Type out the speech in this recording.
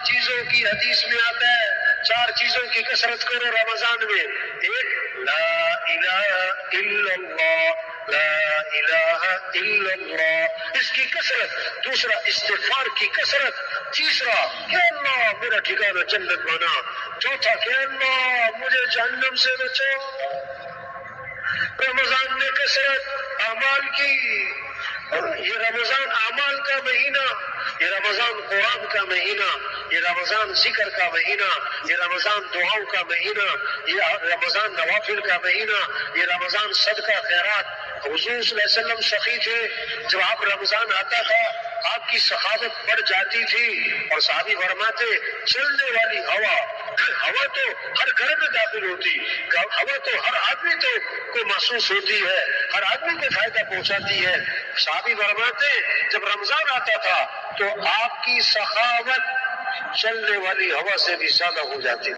چیزوں کی حدیث میں آتا ہے، 4 چیزوں کی کثرت کرو رمضان میں۔ ایک لا الہ الا اللہ، لا الہ الا اللہ، اس کی کثرت۔ دوسرا استغفار کی کثرت۔ تیسرا کہ اللہ میرا ٹھکانہ جنت بنا۔ چوتھا کہ اللہ مجھے جہنم سے بچو۔ رمضان میں کثرت اعمال کی، یہ رمضان اعمال کا مہینہ، یہ رمضان قرآن کا مہینہ، یہ رمضان ذکر کا مہینہ، یہ رمضان دعاؤں کا مہینہ، یہ رمضان نوافل کا مہینہ، یہ رمضان صدقہ خیرات۔ حضور صلی اللہ علیہ وسلم سخی تھے، جب آپ رمضان آتا تھا آپ کی سخاوت بڑھ جاتی تھی، اور صحابی فرماتے چلنے والی ہوا تو ہر گھر میں داخل ہوتی، ہوا تو ہر آدمی کو محسوس ہوتی ہے، ہر آدمی کو فائدہ پہنچاتی ہے۔ صحابی فرماتے جب رمضان آتا تھا تو آپ کی سخاوت چلنے والی ہوا سے بھی زیادہ ہو جاتی۔